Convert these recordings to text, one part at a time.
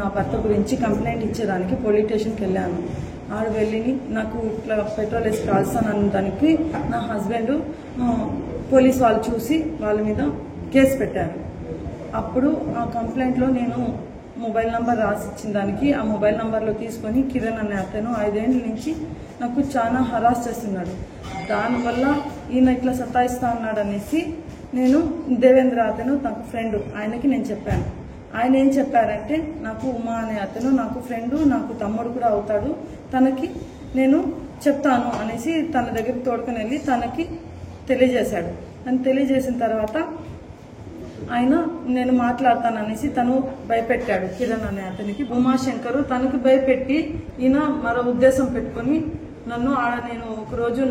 నా భర్త గురించి కంప్లైంట్ ఇచ్చేదానికి పోలీస్ స్టేషన్కి వెళ్ళాను. ఆడ వెళ్ళి నాకు ఇట్లా పెట్రోల్ వేసి కాల్స్తానన్న దానికి నా హస్బెండ్ పోలీస్ వాళ్ళు చూసి వాళ్ళ మీద కేసు పెట్టారు. అప్పుడు ఆ కంప్లైంట్లో నేను మొబైల్ నంబర్ రాసి ఇచ్చిన దానికి ఆ మొబైల్ నంబర్లో తీసుకొని కిరణ్ అనే అతను 5 ఏళ్ళ నుంచి నాకు చాలా హరాస్ చేస్తున్నాడు. దానివల్ల ఈయన ఇట్లా సతాయిస్తా ఉన్నాడు అనేసి నేను దేవేంద్ర అతను నాకు ఫ్రెండ్, ఆయనకి నేను చెప్పాను. ఆయన ఏం చెప్పారంటే నాకు ఉమా అనే అతను నాకు ఫ్రెండు, నాకు తమ్ముడు కూడా అవుతాడు, తనకి నేను చెప్తాను అనేసి తన దగ్గరికి తోడుకొని వెళ్ళి తనకి తెలియజేశాడు. తను తెలియజేసిన తర్వాత ఆయన నేను మాట్లాడతాననేసి తను భయపెట్టాడు. కిరణ్ అనే అతనికి ఉమాశంకర్ తనకు భయపెట్టి ఈయన మరో ఉద్దేశం పెట్టుకొని నన్ను నేను ఒకరోజు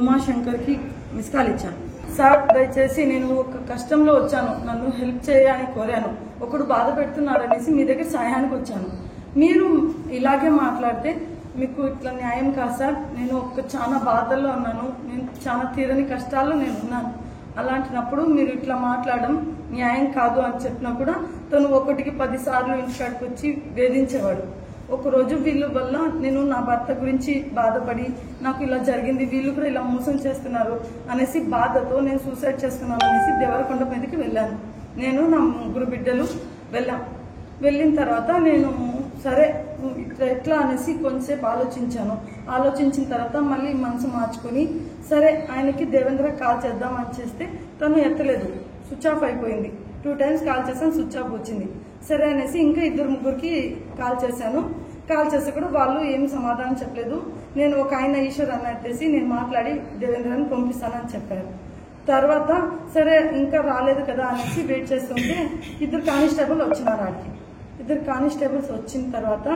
ఉమాశంకర్కి మిస్ కాల్ ఇచ్చాను. సార్ దయచేసి నేను ఒక కష్టంలో వచ్చాను, నన్ను హెల్ప్ చేయాలని కోరాను, ఒకడు బాధ పెడుతున్నాడు అనేసి మీ దగ్గర సహాయానికి వచ్చాను. మీరు ఇలాగే మాట్లాడితే మీకు ఇట్లా న్యాయం కాదు సార్. నేను చాలా బాధల్లో ఉన్నాను, నేను చాలా తీరని కష్టాల్లో నేను ఉన్నాను. అలాంటినప్పుడు మీరు ఇట్లా మాట్లాడడం న్యాయం కాదు అని చెప్పినా కూడా తను 1కి 10 సార్లు ఇంటికాడికి వచ్చి వేధించేవాడు. ఒకరోజు వీళ్ళ వల్ల నేను నా భర్త గురించి బాధపడి నాకు ఇలా జరిగింది, వీళ్ళు కూడా ఇలా మోసం చేస్తున్నారు అనేసి బాధతో నేను సూసైడ్ చేస్తున్నాను అనేసి దేవరకొండ మీదకి వెళ్ళాను. నేను నా 3 బిడ్డలు వెళ్ళిన తర్వాత నేను సరే ఎట్లా అనేసి కొంచెంసేపు ఆలోచించిన తర్వాత మళ్ళీ మనసు మార్చుకొని సరే ఆయనకి దేవేంద్ర కాల్ చేద్దామని చేస్తే తను ఎత్తలేదు, స్విచ్ ఆఫ్ అయిపోయింది. 2 టైమ్స్ కాల్ చేశాను, స్విచ్ ఆఫ్ వచ్చింది. సరే అనేసి ఇంకా 2-3కి కాల్ చేశాను. కాల్ చేస్తే కూడా వాళ్ళు ఏం సమాధానం చెప్పలేదు. నేను ఒక ఆయన ఈశ్వర్ అన్నట్టేసి నేను మాట్లాడి దేవేంద్రని పంపిస్తానని చెప్పారు. తర్వాత సరే ఇంకా రాలేదు కదా అనేసి వెయిట్ చేస్తుంటే 2 కానిస్టేబుల్ వచ్చినారు. ఆడికి 2 కానిస్టేబుల్స్ వచ్చిన తర్వాత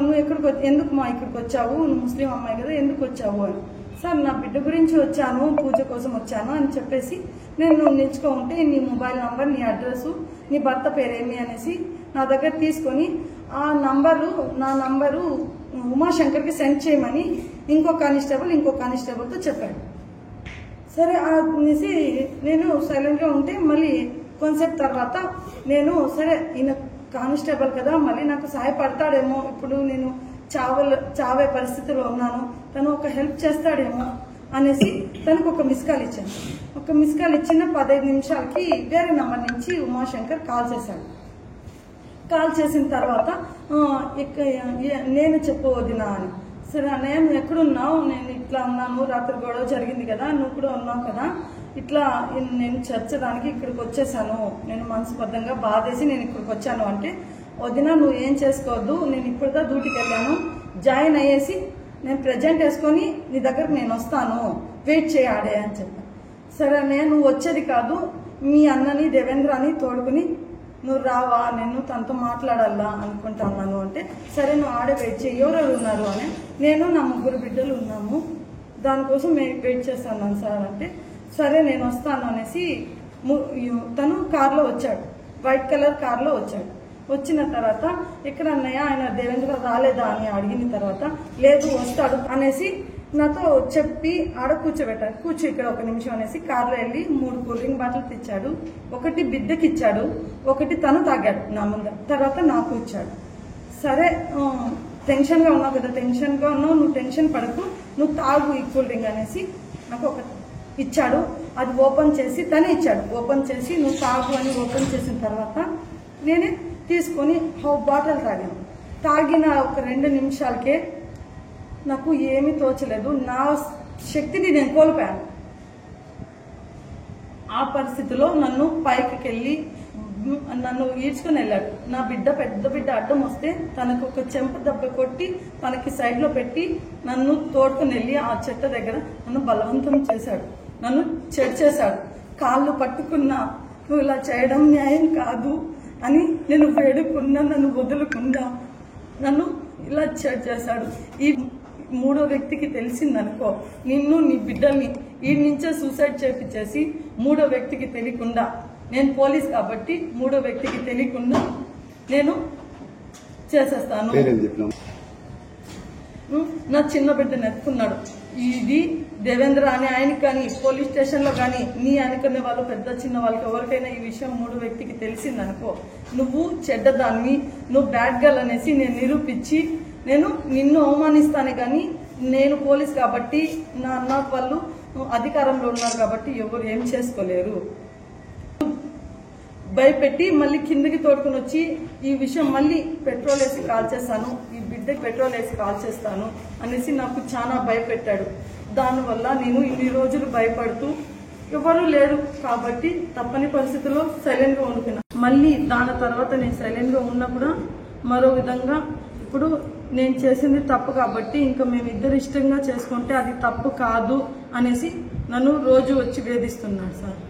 నువ్వు ఎందుకు మా ఇక్కడికి వచ్చావు, నువ్వు ముస్లిం అమ్మాయి కదా ఎందుకు వచ్చావు అని. సార్ నా బిడ్డ గురించి వచ్చాను, పూజ కోసం వచ్చాను అని చెప్పేసి నేను నిల్చుకో ఉంటే నీ మొబైల్ నంబర్, నీ అడ్రస్, నీ భర్త పేరేమి అనేసి నా దగ్గర తీసుకొని ఆ నా నంబరు ఉమాశంకర్కి సెండ్ చేయమని ఇంకో కానిస్టేబుల్తో చెప్పాడు. సరే అనేసి నేను సైలెంట్గా ఉంటే మళ్ళీ కొంతసేపు తర్వాత నేను సరే ఈయన కానిస్టేబుల్ కదా మళ్ళీ నాకు సహాయపడతాడేమో, ఇప్పుడు నేను చావే పరిస్థితిలో ఉన్నాను, తను ఒక హెల్ప్ చేస్తాడేమో అనేసి తనకు ఒక మిస్ కాల్ ఇచ్చాను. ఒక మిస్ కాల్ ఇచ్చిన 15 నిమిషాలకి వేరే నంబర్ నుంచి ఉమాశంకర్ కాల్ చేశాడు. కాల్ చేసిన తర్వాత నేను చెప్పవద్దునా అని. సరే అన్నయ్య నువ్వు ఎక్కడున్నావు, నేను ఇట్లా ఉన్నాను, రాత్రి గొడవ జరిగింది కదా, నువ్వు కూడా ఉన్నావు కదా, ఇట్లా నేను చర్చడానికి ఇక్కడికి వచ్చేసాను, నేను మనస్పర్ధంగా బాధేసి నేను ఇక్కడికి వచ్చాను అంటే వదినా నువ్వు ఏం చేసుకోవద్దు, నేను ఇప్పుడుదా డ్యూటీకి వెళ్ళాను, జాయిన్ అయ్యేసి నేను ప్రెజెంట్ వేసుకొని నీ దగ్గరకు నేను వస్తాను, వెయిట్ చేయాడే అని చెప్పాను. సరే అన్నయ్య నువ్వు వచ్చేది కాదు, మీ అన్నని దేవేంద్రని తోడుకుని నువ్వు రావా, నేను తనతో మాట్లాడాలా అనుకుంటా ఉన్నాను అంటే సరే నువ్వు ఆడే వెయిట్ చేయి, ఎవరెవరు ఉన్నారు అని. నేను నా 3 బిడ్డలు ఉన్నాము, దానికోసం వెయిట్ చేస్తాను సార్ అంటే సరే నేను వస్తాను అనేసి తను కార్లో వచ్చాడు, వైట్ కలర్ కార్లో వచ్చాడు. వచ్చిన తర్వాత ఎక్కడ అన్నయ్య ఆయన దేవేంద్ర రాలేదా అని అడిగిన తర్వాత లేదు వస్తాడు అనేసి నాతో చెప్పి ఆడ కూర్చోబెట్టాడు. కూర్చో ఇక్కడ 1 నిమిషం అనేసి కార్లో వెళ్ళి 3 కూల్ డ్రింక్ బాటిల్ తెచ్చాడు. ఒకటి బిడ్డకి ఇచ్చాడు, ఒకటి తను తాగాడు నా ముందర, తర్వాత నాకు ఇచ్చాడు. సరే టెన్షన్గా ఉన్నావు కదా, టెన్షన్గా ఉన్నావు, నువ్వు టెన్షన్ పడకు, నువ్వు తాగు ఈ కూల్ డ్రింక్ అనేసి నాకు ఒక ఇచ్చాడు. అది ఓపెన్ చేసి తనే ఇచ్చాడు, ఓపెన్ చేసి నువ్వు తాగు అని ఓపెన్ చేసిన తర్వాత నేనే తీసుకొని బాటిల్ తాగాను. తాగిన ఒక 2 నిమిషాలకే నాకు ఏమీ తోచలేదు, నా శక్తిని నేను కోల్పోయాను. ఆ పరిస్థితిలో నన్ను పైకి వెళ్ళి నన్ను ఈడ్చుకొని వెళ్ళాడు. నా పెద్ద బిడ్డ అడ్డం వస్తే తనకు ఒక చెంప దెబ్బ కొట్టి తనకి సైడ్లో పెట్టి నన్ను తోడుకొని వెళ్ళి ఆ చెట్ట దగ్గర నన్ను బలవంతం చేశాడు, నన్ను చేశాడు. కాళ్ళు పట్టుకున్నా నువ్వు ఇలా చేయడం న్యాయం కాదు అని నేను వేడుకున్నా, నన్ను వదులుకున్నా, నన్ను ఇలా చేశాడు. ఈ 3వ వ్యక్తికి తెలిసిందనుకో నిన్ను నీ బిడ్డల్ని ఈ నుంచే సూసైడ్ చేపించేసి 3వ వ్యక్తికి తెలియకుండా, నేను పోలీస్ కాబట్టి 3వ వ్యక్తికి తెలియకుండా నేను చేసేస్తాను. నా చిన్న బిడ్డను ఎత్తుకున్నాడు, ఇది దేవేంద్ర అనే ఆయనకి కానీ పోలీస్ స్టేషన్లో కానీ నీ అనుకునే వాళ్ళు పెద్ద చిన్న వాళ్ళకి ఎవరికైనా ఈ విషయం మూడో వ్యక్తికి తెలిసిందనుకో, నువ్వు చెడ్డదాన్ని, నువ్వు బ్యాడ్ గర్ల్ అనేసి నేను నిరూపించి నేను నిన్ను అవమానిస్తానే కానీ నేను పోలీస్ కాబట్టి నాకు వాళ్ళు అధికారంలో ఉన్నారు కాబట్టి ఎవరు ఏం చేసుకోలేరు. భయపెట్టి మళ్ళీ కిందకి తోడుకుని వచ్చి ఈ విషయం మళ్ళీ పెట్రోల్ వేసి కాల్ చేస్తాను, ఈ బిడ్డకి పెట్రోల్ వేసి కాల్ చేస్తాను అనేసి నాకు చాలా భయపెట్టాడు. దానివల్ల నేను ఇన్ని రోజులు భయపడుతూ ఎవరు లేరు కాబట్టి తప్పని పరిస్థితుల్లో సైలెంట్గా ఉంటున్నా. మళ్ళీ దాని తర్వాత నేను సైలెంట్గా ఉన్నా కూడా మరో విధంగా ఇప్పుడు నేను చేసింది తప్పు కాబట్టి ఇంకా మేమిద్దరు ఇష్టంగా చేసుకుంటే అది తప్పు కాదు అనేసి నన్ను రోజు వచ్చి వేధిస్తున్నాడు సార్.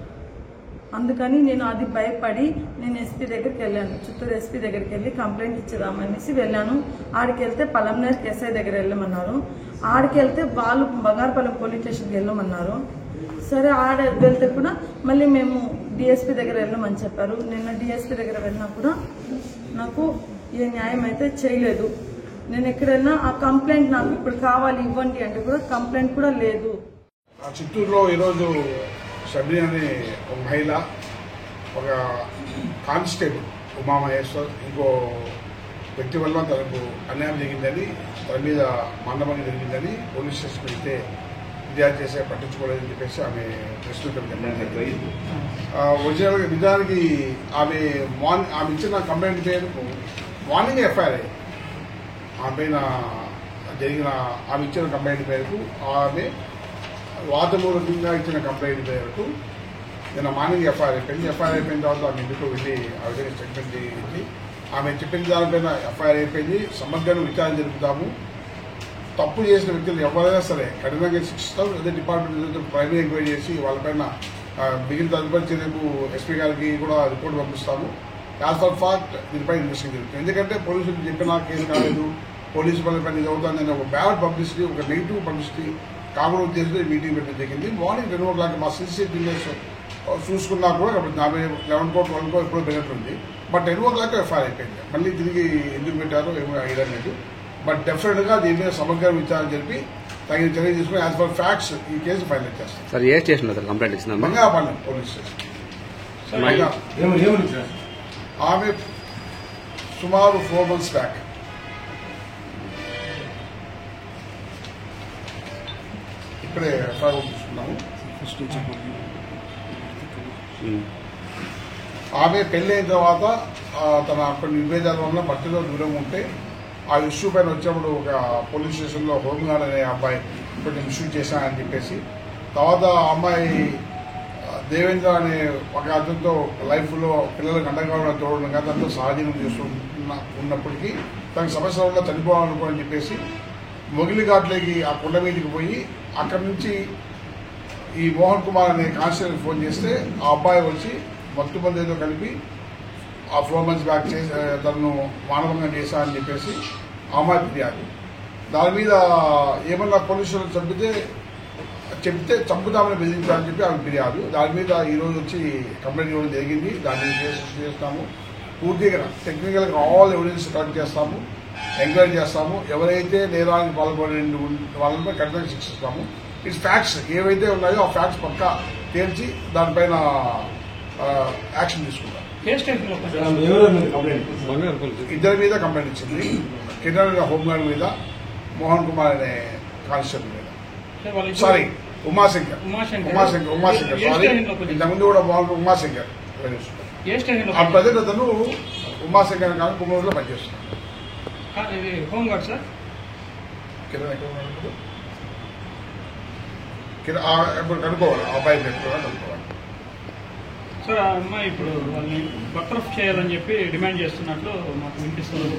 అందుకని నేను అది భయపడి నేను ఎస్పీ దగ్గరికి వెళ్ళాను, చిత్తూరు ఎస్పీ దగ్గరికి వెళ్ళి కంప్లైంట్ ఇచ్చేదామనేసి వెళ్ళాను. ఆడికి వెళ్తే పలంనేర్ ఎస్ఐ దగ్గర వెళ్ళమన్నారు. ఆడికి వెళ్తే వాళ్ళు బంగారపాలెం పోలీస్ స్టేషన్కి వెళ్ళమన్నారు. సరే ఆడ వెళ్తే కూడా మళ్ళీ మేము డిఎస్పీ దగ్గర వెళ్ళమని చెప్పారు. నిన్న డిఎస్పీ దగ్గర వెళ్ళినా కూడా నాకు ఏ న్యాయం అయితే చేయలేదు. నేను ఎక్కడైనా ఆ కంప్లైంట్ నాకు ఇప్పుడు కావాలి ఇవ్వండి అంటే కూడా కంప్లైంట్ కూడా లేదు. చిత్తూరులో ఈరోజు షబీర్ అనే ఒక మహిళ, ఒక కానిస్టేబుల్ ఉమామహేశ్వర్ ఇంకో వ్యక్తి వల్ల తనకు అన్యాయం జరిగిందని, తన మీద మందభంగం జరిగిందని పోలీస్ స్టేషన్ వెళ్తే ఫిర్యాదు చేసే పట్టించుకోలేదని చెప్పేసి ఆమె ప్రెస్ మీట్ ఒరిజినల్గా నిజానికి ఆమె ఇచ్చిన కంప్లైంట్ పేరు మార్నింగ్ ఎఫ్ఐఆర్ అయ్యింది. ఆమె పైన జరిగిన ఆమె ఇచ్చిన కంప్లైంట్ పేరుకు ఆమె వాదమూలకంగా ఇచ్చిన కంప్లైంట్ మేరకు నిన్న మార్నింగ్ ఎఫ్ఐఆర్ అయిపోయింది. ఎఫ్ఐఆర్ అయిపోయిన తర్వాత ఆమె ఇంటికి వెళ్ళి ఆ విధంగా స్టేట్మెంట్ చేయించి ఆమె చెప్పిన దానిపైన ఎఫ్ఐఆర్ అయిపోయింది. సమగ్రంగా విచారణ జరుపుతాము. తప్పు చేసిన వ్యక్తులు ఎవరైనా సరే కఠినంగా శిక్షిస్తాం. అదే డిపార్ట్మెంట్ ప్రైమరీ ఎంక్వైరీ చేసి వాళ్ళపైన మిగిలిన తదుపరి చర్యకు ఎస్పీ గారికి కూడా రిపోర్ట్ పంపిస్తాము. యాజ్ ఫర్ ఫ్యాక్ట్ దీనిపై ఇన్వెస్టిగేషన్ జరుగుతుంది. ఎందుకంటే పోలీసులు చెప్పినా కేసు కాలేదు, పోలీసు పైన ఇది అవుతుందని ఒక బ్యాడ్ పబ్లిసిటీ, ఒక నెగిటివ్ పబ్లిసిటీ కాకుండా ఉద్దేశంతో మీటింగ్ పెట్టడం జరిగింది. మార్నింగ్ 2 o'clock మా సిసిటివి ఇమేజ్ చూసుకున్నా కూడా 11 కోట్ 12 కోట్ ఎప్పుడో పెరిగినట్టుంది. బట్ 10 o'clock ఎఫ్ఐఆర్ అయిపోయింది. మళ్ళీ తిరిగి ఎందుకు పెట్టారో ఏమో ఐడియా లేదు. బట్ డెఫినెట్ గా దీని మీద సమగ్ర విచారణ జరిపి తగిన చర్య తీసుకుని యాజ్ పర్ ఫ్యాక్ట్స్ ఈ కేసు ఫైనల్ చేస్తాం. సార్ ఏ స్టేషన్ సార్ కంప్లైంట్ ఇచ్చిన? Bangarapalem police station. ఆమె సుమారు 4 months బ్యాక్ ఇక్కడే ఎఫ్ఐఆర్ తీసుకున్నాము. ఆమె పెళ్లి అయిన తర్వాత తన కొన్ని విభేదాల వల్ల భర్తలో దూరం ఉంటే ఆ ఇష్యూ పైన వచ్చినప్పుడు ఒక పోలీస్ స్టేషన్లో హోంగార్డ్ అనే అబ్బాయి కొంచెం ఇష్యూ చేశానని చెప్పేసి తర్వాత ఆ అమ్మాయి దేవేంద్ర అనే ఒక అతనితో లైఫ్లో పిల్లలకు అండగా తోడడం కాదు దాంతో సహజీవనం ఉన్నప్పటికీ తనకు సమస్య వల్ల చనిపోవాలనుకోని చెప్పేసి మొగిలిఘాట్లోకి ఆ కొండ మీదకి పోయి అక్కడి నుంచి ఈ మోహన్ కుమార్ అనే కానిస్టేబుల్ ఫోన్ చేస్తే ఆ అబ్బాయి వచ్చి మత్తు మందితో కలిపి ఆ 4 months బ్యాక్ చేసి తనను మానవంగా చేశానని చెప్పేసి ఆ అమ్మాయి ఫిర్యాదు. దాని మీద ఏమన్నా పోలీసులు చెప్తే చంపుతామని బెదిరించాలని చెప్పి ఆమె ఫిర్యాదు. దాని మీద ఈరోజు వచ్చి కంప్లైంట్ ఇవ్వడం జరిగింది. దాని మీద చేస్తాము. పూర్తిగా టెక్నికల్గా ఆల్ ఎవిడెన్స్ కలెక్ట్ చేస్తాము, ఎంక్వైరీ చేస్తాము. ఎవరైతే నేరానికి పాల్గొనే వాళ్ళపై కఠినంగా శిక్షిస్తాము. ఇట్స్ ఫ్యాక్ట్స్ ఏవైతే ఉన్నాయో ఆ ఫ్యాక్ట్స్ పక్కా తేల్చి దానిపైన యాక్షన్ తీసుకుంటాం. ఇద్దరి మీద కంప్లైంట్ ఇచ్చింది. కిరణ్ హోంగార్డ్ మీద, మోహన్ కుమార్ అనే కానిస్టేబుల్ మీద, సారీ ఉమాశంకర్ సారీ ఇంతకుముందు కూడా ఉమాశంకర్ ఆ ప్రజెంట్ అతను ఉమాశంకర్ కానీ కుమ్మూరులో పనిచేస్తున్నాడు. కిరణ్ ఎక్కడ ఉన్నాడు ఇప్పుడు కనుక్కోవాలి. ఆ అబ్బాయి ఎక్కడ కనుక్కోవాలి. సార్ ఆ అమ్మాయి ఇప్పుడు వాళ్ళని బర్తరఫ్ చేయాలని చెప్పి డిమాండ్ చేస్తున్నట్లు మాకు వినిపిస్తున్నారు.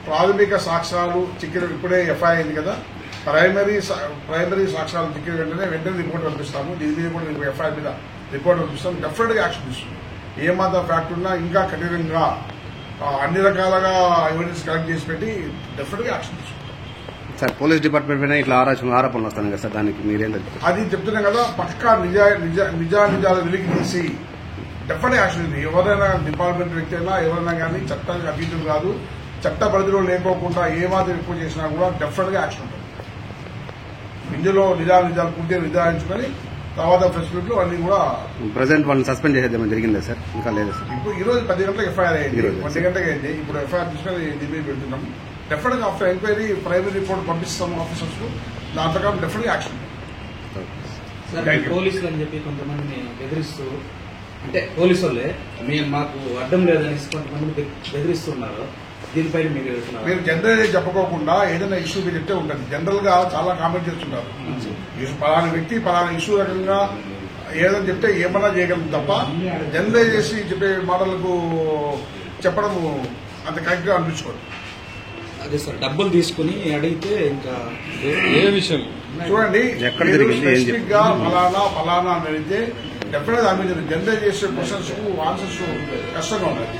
ప్రాథమిక సాక్ష్యాలు చిక్కిన ఇప్పుడే ఎఫ్ఐఆర్ అయింది కదా, ప్రైమరీ సాక్ష్యాలు చిక్కిన వెంటనే రిపోర్ట్ పంపిస్తాము. దీని మీద కూడా మీకు ఎఫ్ఐఆర్ మీద రిపోర్ట్ పంపిస్తాము. డెఫినెట్ గా యాక్షన్ తీసుకుంటాం. ఏమాత్రం ఫ్యాక్ట్ ఉన్నా ఇంకా కఠినంగా అన్ని రకాలుగా ఎవిడెన్స్ కలెక్ట్ చేసి పెట్టి డెఫినెట్ గా యాక్షన్ తీసుకుంటాం. సార్ పోలీస్ డిపార్ట్మెంట్ పైన ఇట్లా ఆరోపణలు వస్తాను కదా సార్, దానికి మీరేం తెలుసు? అది చెప్తున్నాం కదా, పక్కా నిజాలు వెలికి తీసి డెఫినెట్ యాక్షన్. ఎవరైనా డిపార్ట్మెంట్ వ్యక్తి అయినా ఎవరైనా కానీ చట్టానికి అతీతులు కాదు. చట్ట పరిధిలో లేకోకుండా ఏమాత్రం ఎక్కువ చేసినా కూడా డెఫినెట్ గా యాక్షన్ ఉంటుంది. ఇందులో నిజాలు పూర్తిగా నిర్ధారించుకొని తర్వాత ప్రెస్ మీట్ లో అన్ని కూడా ప్రజెంట్ వాళ్ళని సస్పెండ్ చేసేది జరిగిందా సార్? ఇంకా లేదు సార్. ఇప్పుడు ఈ రోజు 10 గంటలకు ఎఫ్ఐఆర్ అయింది, ఈరోజు 10 గంటలకు అయింది. ఇప్పుడు ఎఫ్ఐఆర్ తీసుకొని దీని పెడుతున్నాం. డెఫినెట్ గా ఆఫ్టర్ ఎంక్వైరీ ప్రైమరీ రిపోర్ట్ పంపిస్తాం ఆఫీసర్స్ కు. దాని ప్రకారం డెఫినెట్ యాక్షన్. పోలీసులు అని చెప్పి కొంతమందిని బెదిరిస్తూ, అంటే పోలీసు వాళ్ళే మేము మాకు అడ్డం లేదనేసి కొంతమంది బెదిరిస్తున్నారు. దీనిపైన మీరు జనరల్ చెప్పుకోకుండా ఏదైనా ఇష్యూ మీరు చెప్తే ఉంటుంది. జనరల్ గా చాలా కామెంట్ చేస్తుంటారు. పలానా వ్యక్తి పలానా ఇష్యూ రకంగా ఏదని చెప్తే ఏమన్నా చేయగలం తప్ప జనరలైజ్ చేసి చెప్పే మాటలకు చెప్పడం అంత కరెక్ట్ గా అనిపించుకోదు. అదే సార్, డబ్బులు తీసుకుని అడిగితే ఇంకా ఏ విషయం చూడండి, ఎక్కడ జరిగింది, ఏం స్పెసిఫిక్ గా ఫలానా అని అడిగితే డెఫినెట్ గా జనరలైజ్ చేసే క్వశ్చన్స్ కు ఆన్సర్స్ కష్టంగా ఉన్నాయి.